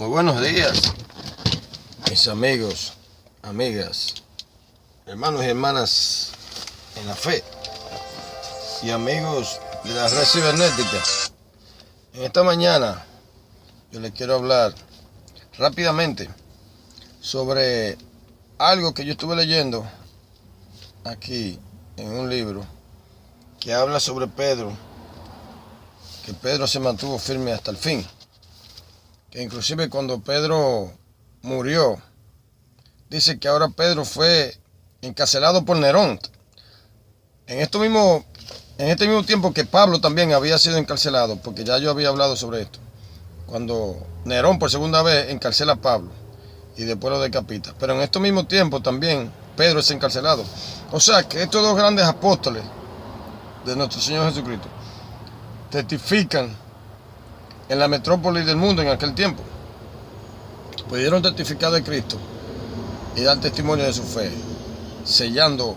Muy buenos días, mis amigos, amigas, hermanos y hermanas en la fe y amigos de la red cibernética. En esta mañana yo les quiero hablar rápidamente sobre algo que yo estuve leyendo aquí en un libro que habla sobre Pedro, que Pedro se mantuvo firme hasta el fin. Que inclusive cuando Pedro murió, dice que ahora Pedro fue encarcelado por Nerón. En este mismo tiempo que Pablo también había sido encarcelado, porque ya yo había hablado sobre esto, cuando Nerón por segunda vez encarcela a Pablo y después lo decapita. Pero en este mismo tiempo también Pedro es encarcelado. O sea que estos dos grandes apóstoles de nuestro Señor Jesucristo testifican en la metrópoli del mundo en aquel tiempo. Pudieron testificar de Cristo y dar testimonio de su fe, sellando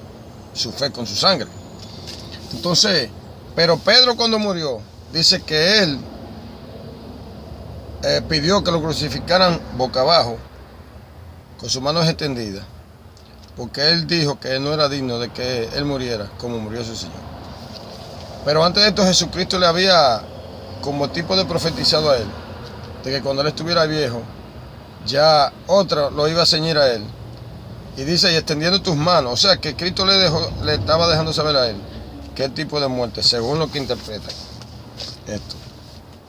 su fe con su sangre. Entonces, pero Pedro cuando murió, dice que él pidió que lo crucificaran boca abajo, con sus manos extendidas, porque él dijo que él no era digno de que él muriera como murió su Señor. Pero antes de esto Jesucristo le había como tipo de profetizado a él, de que cuando él estuviera viejo, ya otro lo iba a ceñir a él. Y dice, y extendiendo tus manos, o sea que Cristo le estaba dejando saber a él qué tipo de muerte, según lo que interpreta esto.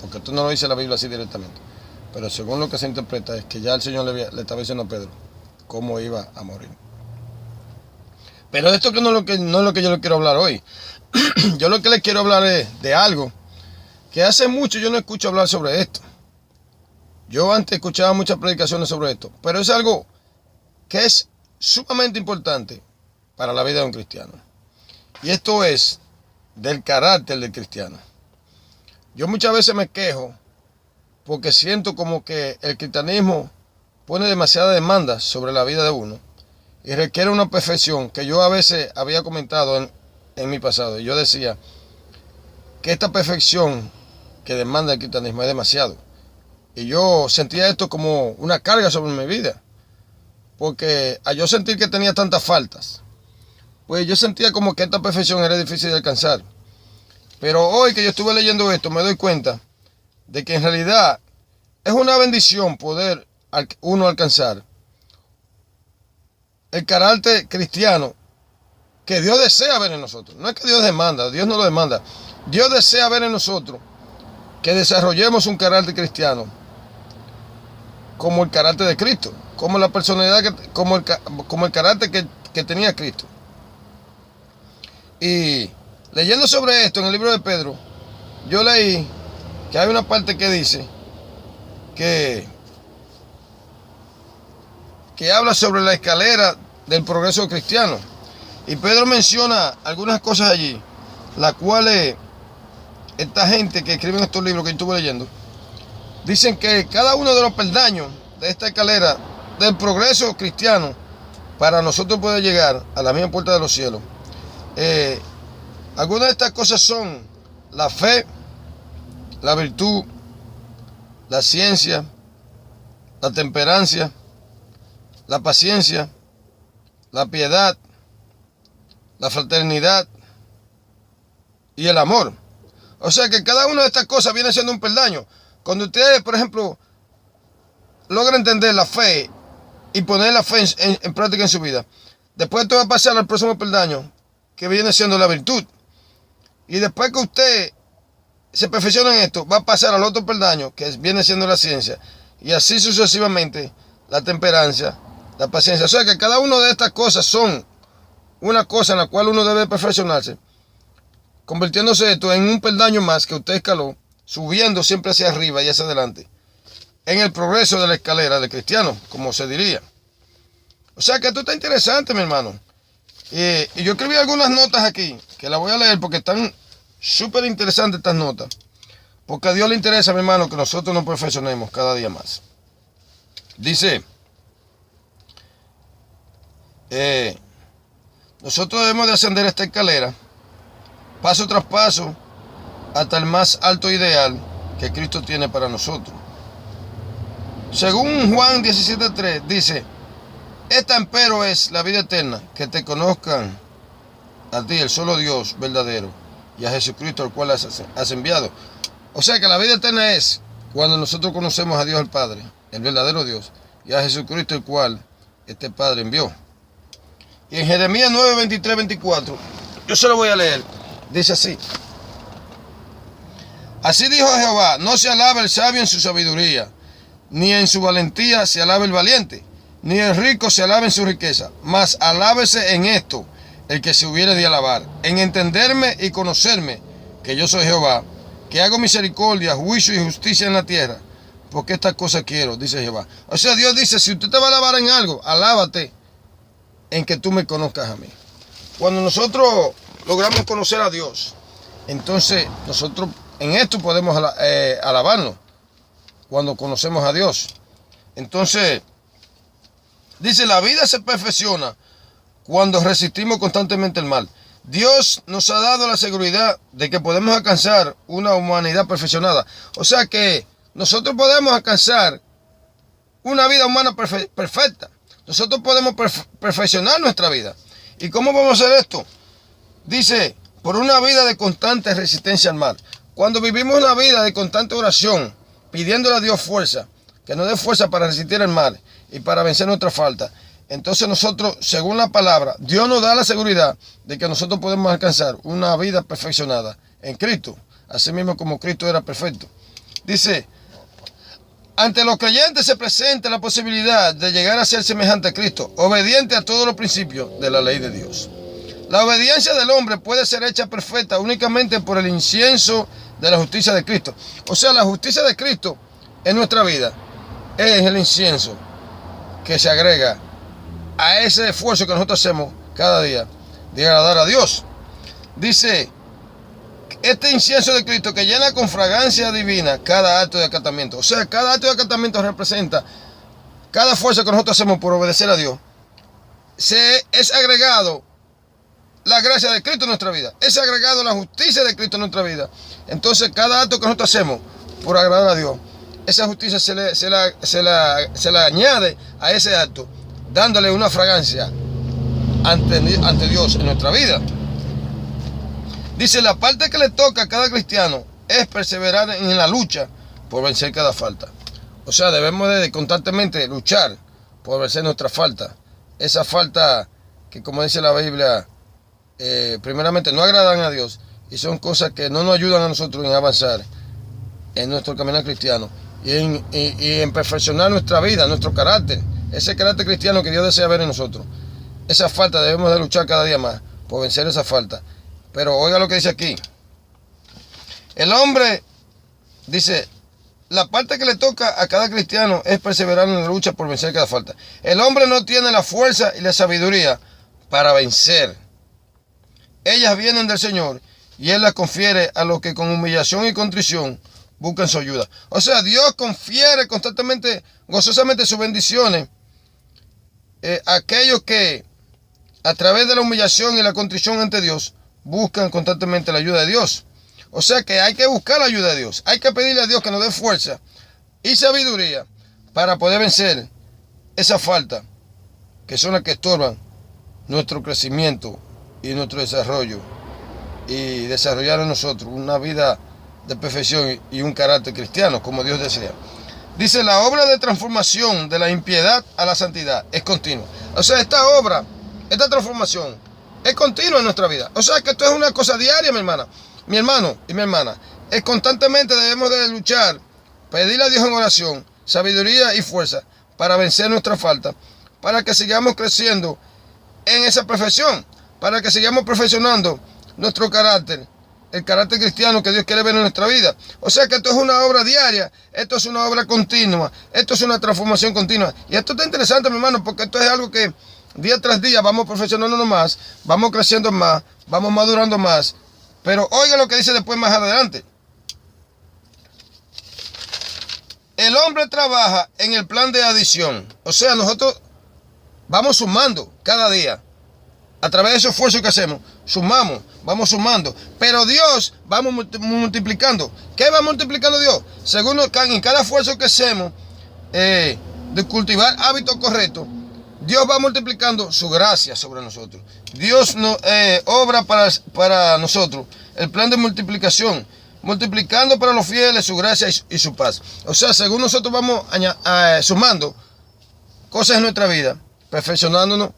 Porque esto no lo dice la Biblia así directamente, pero según lo que se interpreta es que ya el Señor le estaba diciendo a Pedro cómo iba a morir. Pero esto que no es lo que yo le quiero hablar hoy. Yo lo que le quiero hablar es de algo que hace mucho yo no escucho hablar sobre esto. Yo antes escuchaba muchas predicaciones sobre esto, pero es algo que es sumamente importante para la vida de un cristiano. Y esto es del carácter del cristiano. Yo muchas veces me quejo porque siento como que el cristianismo pone demasiada demanda sobre la vida de uno y requiere una perfección que yo a veces había comentado en mi pasado. Y yo decía que esta perfección que demanda el cristianismo es demasiado. Y yo sentía esto como una carga sobre mi vida. Porque al yo sentir que tenía tantas faltas, pues yo sentía como que esta perfección era difícil de alcanzar. Pero hoy que yo estuve leyendo esto, me doy cuenta de que en realidad es una bendición poder uno alcanzar el carácter cristiano que Dios desea ver en nosotros. No es que Dios demanda, Dios no lo demanda. Dios desea ver en nosotros que desarrollemos un carácter cristiano como el carácter de Cristo, como la personalidad, como el carácter que tenía Cristo. Y leyendo sobre esto en el libro de Pedro, yo leí que hay una parte que dice que habla sobre la escalera del progreso cristiano. Y Pedro menciona algunas cosas allí, las cuales esta gente que escribe estos libros que yo estuve leyendo, dicen que cada uno de los peldaños de esta escalera del progreso cristiano, para nosotros poder llegar a la misma puerta de los cielos, algunas de estas cosas son la fe, la virtud, la ciencia, la temperancia, la paciencia, la piedad, la fraternidad y el amor. O sea que cada una de estas cosas viene siendo un peldaño. Cuando ustedes, por ejemplo, logran entender la fe y poner la fe en práctica en su vida, después esto va a pasar al próximo peldaño, que viene siendo la virtud. Y después que usted se perfecciona en esto, va a pasar al otro peldaño, que viene siendo la ciencia. Y así sucesivamente, la temperancia, la paciencia. O sea que cada una de estas cosas son una cosa en la cual uno debe perfeccionarse, convirtiéndose esto en un peldaño más que usted escaló, subiendo siempre hacia arriba y hacia adelante, en el progreso de la escalera del cristiano, como se diría. O sea que esto está interesante, mi hermano. Y yo escribí algunas notas aquí, que las voy a leer porque están súper interesantes estas notas. Porque a Dios le interesa, mi hermano, que nosotros nos perfeccionemos cada día más. Dice, nosotros debemos de ascender esta escalera, paso tras paso, hasta el más alto ideal que Cristo tiene para nosotros. Según Juan 17:3 dice, esta empero es la vida eterna, que te conozcan a ti, el solo Dios verdadero, y a Jesucristo, al cual has enviado. O sea que la vida eterna es cuando nosotros conocemos a Dios el Padre, el verdadero Dios, y a Jesucristo, el cual este Padre envió. Y en Jeremías 9, 23, 24, yo se lo voy a leer, dice así. Así dijo Jehová, no se alaba el sabio en su sabiduría, ni en su valentía se alaba el valiente, ni el rico se alaba en su riqueza, mas alábese en esto el que se hubiere de alabar, en entenderme y conocerme, que yo soy Jehová, que hago misericordia, juicio y justicia en la tierra, porque estas cosas quiero, dice Jehová. O sea, Dios dice, si usted te va a alabar en algo, alábate en que tú me conozcas a mí. Cuando nosotros logramos conocer a Dios, entonces nosotros en esto podemos alabarnos, cuando conocemos a Dios. Entonces, dice, la vida se perfecciona cuando resistimos constantemente el mal. Dios nos ha dado la seguridad de que podemos alcanzar una humanidad perfeccionada. O sea que nosotros podemos alcanzar una vida humana perfecta. Nosotros podemos perfeccionar nuestra vida. ¿Y cómo vamos a hacer esto? Dice, por una vida de constante resistencia al mal. Cuando vivimos una vida de constante oración, pidiéndole a Dios fuerza, que nos dé fuerza para resistir el mal y para vencer nuestra falta, entonces nosotros, según la palabra, Dios nos da la seguridad de que nosotros podemos alcanzar una vida perfeccionada en Cristo, así mismo como Cristo era perfecto. Dice, ante los creyentes se presenta la posibilidad de llegar a ser semejante a Cristo, obediente a todos los principios de la ley de Dios. La obediencia del hombre puede ser hecha perfecta únicamente por el incienso de la justicia de Cristo. O sea, la justicia de Cristo en nuestra vida es el incienso que se agrega a ese esfuerzo que nosotros hacemos cada día de agradar a Dios. Dice, este incienso de Cristo que llena con fragancia divina cada acto de acatamiento. O sea, cada acto de acatamiento representa cada esfuerzo que nosotros hacemos por obedecer a Dios. Es agregado la gracia de Cristo en nuestra vida. Es agregado la justicia de Cristo en nuestra vida. Entonces, cada acto que nosotros hacemos por agradar a Dios, esa justicia se la añade a ese acto, dándole una fragancia ante Dios en nuestra vida. Dice, la parte que le toca a cada cristiano es perseverar en la lucha por vencer cada falta. O sea, debemos de constantemente luchar por vencer nuestra falta. Esa falta que, como dice la Biblia, primeramente no agradan a Dios y son cosas que no nos ayudan a nosotros en avanzar en nuestro caminar cristiano y en perfeccionar nuestra vida, nuestro carácter, ese carácter cristiano que Dios desea ver en nosotros. Esa falta debemos de luchar cada día más por vencer esa falta. Pero oiga lo que dice aquí. El hombre, dice, la parte que le toca a cada cristiano es perseverar en la lucha por vencer cada falta. El hombre no tiene la fuerza y la sabiduría para vencer. Ellas vienen del Señor y Él las confiere a los que con humillación y contrición buscan su ayuda. O sea, Dios confiere constantemente, gozosamente sus bendiciones a aquellos que a través de la humillación y la contrición ante Dios buscan constantemente la ayuda de Dios. O sea que hay que buscar la ayuda de Dios. Hay que pedirle a Dios que nos dé fuerza y sabiduría para poder vencer esa falta que son las que estorban nuestro crecimiento y nuestro desarrollo y desarrollar en nosotros una vida de perfección y un carácter cristiano como Dios desea. Dice, la obra de transformación de la impiedad a la santidad es continua. O sea, esta obra, esta transformación es continua en nuestra vida. O sea, que esto es una cosa diaria, mi hermana, mi hermano y mi hermana. Es constantemente debemos de luchar, pedirle a Dios en oración, sabiduría y fuerza para vencer nuestra falta, para que sigamos creciendo en esa perfección, para que sigamos perfeccionando nuestro carácter, el carácter cristiano que Dios quiere ver en nuestra vida. O sea que esto es una obra diaria, esto es una obra continua, esto es una transformación continua. Y esto está interesante, mi hermano, porque esto es algo que día tras día vamos perfeccionándonos más, vamos creciendo más, vamos madurando más. Pero oiga lo que dice después más adelante. El hombre trabaja en el plan de adición. O sea, nosotros vamos sumando cada día. A través de ese esfuerzo que hacemos, sumamos, vamos sumando. Pero Dios va multiplicando. ¿Qué va multiplicando Dios? Según en cada esfuerzo que hacemos, de cultivar hábitos correctos, Dios va multiplicando su gracia sobre nosotros. Dios obra para nosotros el plan de multiplicación, multiplicando para los fieles su gracia y su paz. O sea, según nosotros vamos sumando cosas en nuestra vida, perfeccionándonos,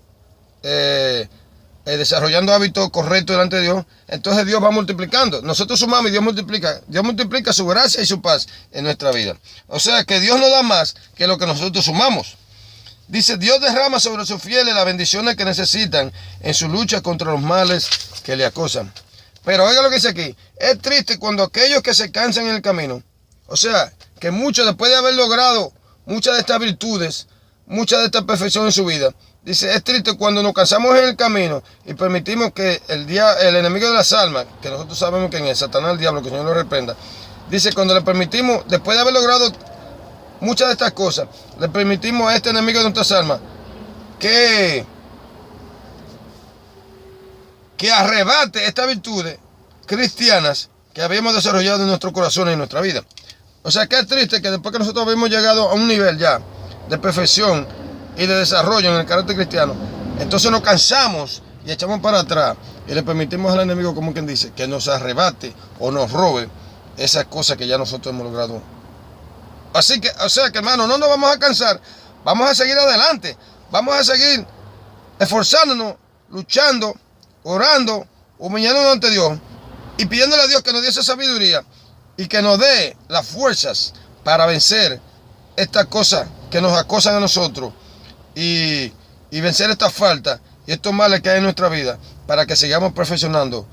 desarrollando hábitos correctos delante de Dios, entonces Dios va multiplicando. Nosotros sumamos y Dios multiplica su gracia y su paz en nuestra vida. O sea que Dios nos da más que lo que nosotros sumamos. Dice, Dios derrama sobre sus fieles las bendiciones que necesitan en su lucha contra los males que le acosan. Pero oiga lo que dice aquí, es triste cuando aquellos que se cansan en el camino, o sea, que muchos después de haber logrado muchas de estas virtudes, mucha de esta perfección en su vida, dice, es triste cuando nos cansamos en el camino y permitimos que el enemigo de las almas, que nosotros sabemos que es Satanás, el diablo, que el Señor lo reprenda, dice, cuando le permitimos, después de haber logrado muchas de estas cosas, le permitimos a este enemigo de nuestras almas que arrebate estas virtudes cristianas que habíamos desarrollado en nuestro corazón y en nuestra vida. O sea, que es triste que después que nosotros habíamos llegado a un nivel ya de perfección y de desarrollo en el carácter cristiano, entonces nos cansamos y echamos para atrás y le permitimos al enemigo, como quien dice, que nos arrebate o nos robe esas cosas que ya nosotros hemos logrado. Así que, o sea que, hermano, no nos vamos a cansar, vamos a seguir adelante, vamos a seguir esforzándonos, luchando, orando, humillándonos ante Dios y pidiéndole a Dios que nos dé esa sabiduría y que nos dé las fuerzas para vencer estas cosas que nos acosan a nosotros y vencer estas faltas y estos males que hay en nuestra vida, para que sigamos perfeccionando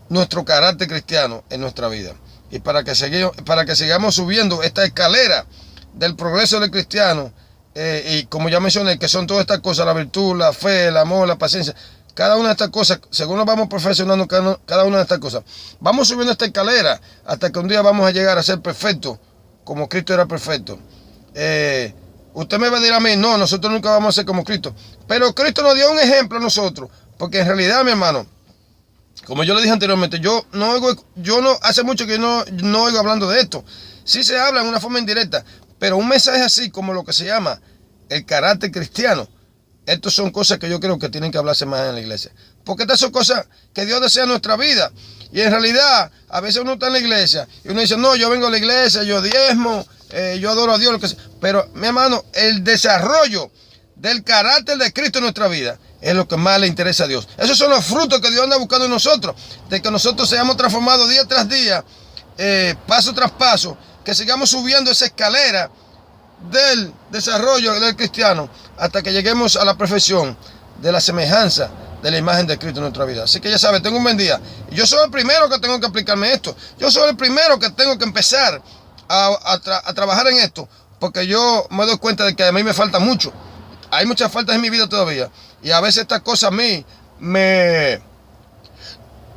nuestro carácter cristiano en nuestra vida y para que sigamos subiendo esta escalera del progreso del cristiano, y como ya mencioné, que son todas estas cosas, la virtud, la fe, el amor, la paciencia. Cada una de estas cosas, según nos vamos perfeccionando cada una de estas cosas, vamos subiendo esta escalera hasta que un día vamos a llegar a ser perfectos, como Cristo era perfecto. Usted me va a decir a mí, no, nosotros nunca vamos a ser como Cristo. Pero Cristo nos dio un ejemplo a nosotros, porque en realidad, mi hermano, como yo le dije anteriormente, hace mucho que no oigo hablando de esto. Sí se habla en una forma indirecta, pero un mensaje así como lo que se llama el carácter cristiano, estas son cosas que yo creo que tienen que hablarse más en la iglesia. Porque estas son cosas que Dios desea en nuestra vida. Y en realidad, a veces uno está en la iglesia y uno dice, no, yo vengo a la iglesia, yo diezmo, yo adoro a Dios, lo que sea. Pero, mi hermano, el desarrollo del carácter de Cristo en nuestra vida es lo que más le interesa a Dios. Esos son los frutos que Dios anda buscando en nosotros, de que nosotros seamos transformados día tras día, paso tras paso, que sigamos subiendo esa escalera del desarrollo del cristiano hasta que lleguemos a la perfección de la semejanza de la imagen de Cristo en nuestra vida. Así que ya sabes, tengo un buen día. Y yo soy el primero que tengo que aplicarme esto. Yo soy el primero que tengo que empezar a trabajar en esto, porque yo me doy cuenta de que a mí me falta mucho. Hay muchas faltas en mi vida todavía. Y a veces estas cosas a mí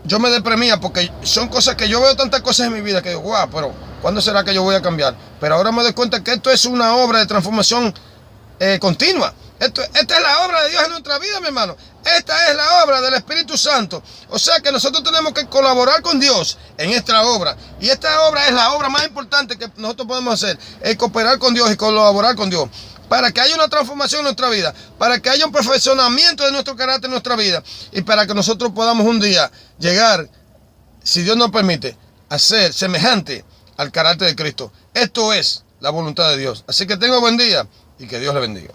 yo me deprimía, porque son cosas que yo veo tantas cosas en mi vida que digo, guau, pero ¿cuándo será que yo voy a cambiar? Pero ahora me doy cuenta que esto es una obra de transformación continua. Esta es la obra de Dios en nuestra vida, mi hermano. Esta es la obra del Espíritu Santo. O sea que nosotros tenemos que colaborar con Dios en esta obra. Y esta obra es la obra más importante que nosotros podemos hacer. Es cooperar con Dios y colaborar con Dios, para que haya una transformación en nuestra vida, para que haya un perfeccionamiento de nuestro carácter en nuestra vida y para que nosotros podamos un día llegar, si Dios nos permite, a ser semejante al carácter de Cristo. Esto es la voluntad de Dios. Así que tenga buen día y que Dios le bendiga.